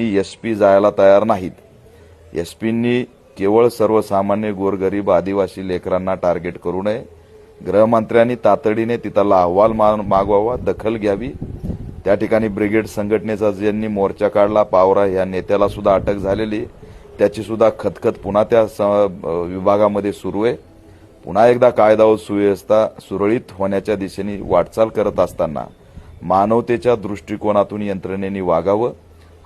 SP जायला तयार नाहीत. एसपींनी केवळ सर्वसामान्य गोरगरीब आदिवासी लेकरांना टार्गेट करू नये. गृहमंत्र्यांनी तातडीने तिथला अहवाल मागवावा, दखल घ्यावी. त्या ठिकाणी ब्रिगेड संघटनेचा ज्यांनी मोर्चा काढला पावरा या नेत्याला सुद्धा अटक झालेली, त्याची सुद्धा खतखत पुन्हा त्या विभागामध्ये सुरू आहे. पुन्हा एकदा कायदा व सुव्यवस्था सुरळीत होण्याच्या दिशेने वाटचाल करत असताना मानवतेच्या दृष्टिकोनातून यंत्रणेने वागावं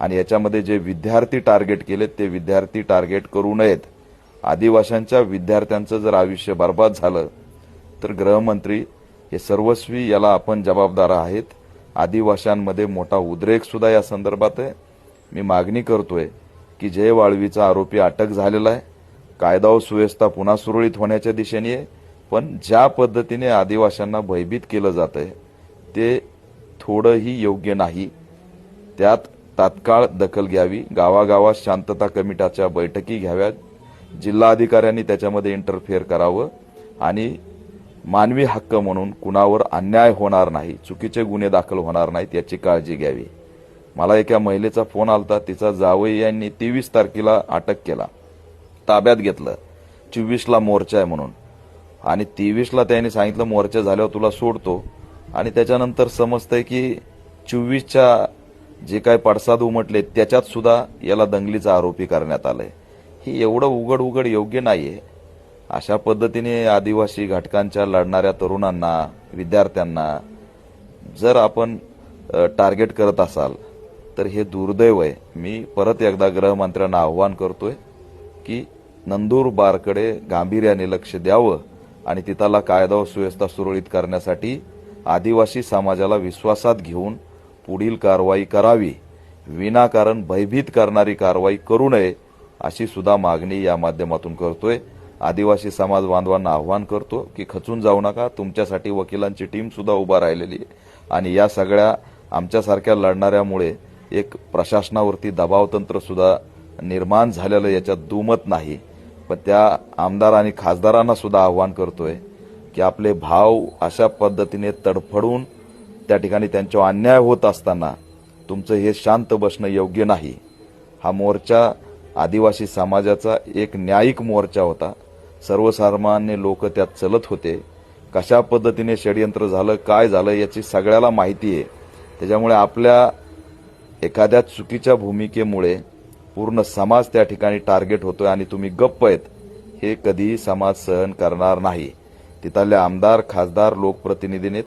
आणि याच्यामध्ये जे विद्यार्थी टार्गेट केलेत ते विद्यार्थी टार्गेट करू नयेत. आदिवासींच्या विद्यार्थ्यांचं जर आयुष्य बर्बाद झालं तर गृहमंत्री हे सर्वस्वी याला आपण जबाबदार आहेत. आदिवासींमध्ये मोठा उद्रेक सुद्धा या संदर्भात आहे. मी मागणी करतोय की जय वाळवीचा आरोपी अटक झालेला आहे. कायदा व सुव्यवस्था पुन्हा सुरळीत होण्याच्या दिशेने आहे, पण ज्या पद्धतीने आदिवासींना भयभीत केलं जातंय ते थोडंही योग्य नाही. त्यात तात्काळ दखल घ्यावी. गावागावात शांतता कमिटीच्या बैठकी घ्याव्यात. जिल्हाधिकाऱ्यांनी त्याच्यामध्ये इंटरफेअर करावं आणि मानवी हक्क म्हणून कुणावर अन्याय होणार नाही, चुकीचे गुन्हे दाखल होणार नाहीत याची काळजी घ्यावी. मला एका महिलेचा फोन आलता. तिचा जावई यांनी 23 तारखेला अटक केला, ताब्यात घेतलं. 24ला मोर्चा आहे म्हणून आणि 23ला त्यांनी सांगितलं मोर्चा झाल्यावर तुला सोडतो आणि त्याच्यानंतर समजतंय की 24च्या जे काय पडसाद उमटले त्याच्यात सुद्धा याला दंगलीचा आरोपी करण्यात आलाय. हे एवढं उघड उघड योग्य नाहीये. अशा पद्धतीने आदिवासी घटकांच्या लढणाऱ्या तरुणांना, विद्यार्थ्यांना जर आपण टार्गेट करत असाल तर हे दुर्दैव आहे. मी परत एकदा गृहमंत्र्यांना आव्हान करतोय की नंदुरबारकडे गांभीर्याने लक्ष द्यावं आणि तिथला कायदा व सुव्यवस्था सुरळीत करण्यासाठी आदिवासी समाजाला विश्वासात घेऊन पुढील कारवाई करावी. विनाकारण भयभीत करणारी कारवाई करू नये अशी सुद्धा मागणी या माध्यमातून करतोय. आदिवासी समाज बांधवांना आव्हान करतो की खचून जाऊ नका. तुमच्यासाठी वकिलांची टीम सुद्धा उभा राहिलेली आहे आणि या सगळ्या आमच्यासारख्या लढणाऱ्यामुळे एक प्रशासनावरती दबावतंत्र सुद्धा निर्माण झालेलं याच्यात दुमत नाही. पण त्या आमदार आणि खासदारांना सुद्धा आव्हान करतोय की आपले भाव अशा पद्धतीने तडफडून त्या ठिकाणी त्यांच्यावर अन्याय होत असताना तुमचं हे शांत बसणं योग्य नाही. हा मोर्चा आदिवासी समाजाचा एक न्यायिक मोर्चा होता. सर्वसामान्य लोक त्यात चलत होते. कशा पद्धतीने षडयंत्र झालं, काय झालं याची सगळ्याला माहिती आहे. त्याच्यामुळे आपल्या एखाद्या चुकीच्या भूमिकेमुळे पूर्ण समाज त्या ठिकाणी टार्गेट होतोय आणि तुम्ही गप्प आहेत हे कधीही समाज सहन करणार नाही. तिथले आमदार, खासदार, लोकप्रतिनिधींनी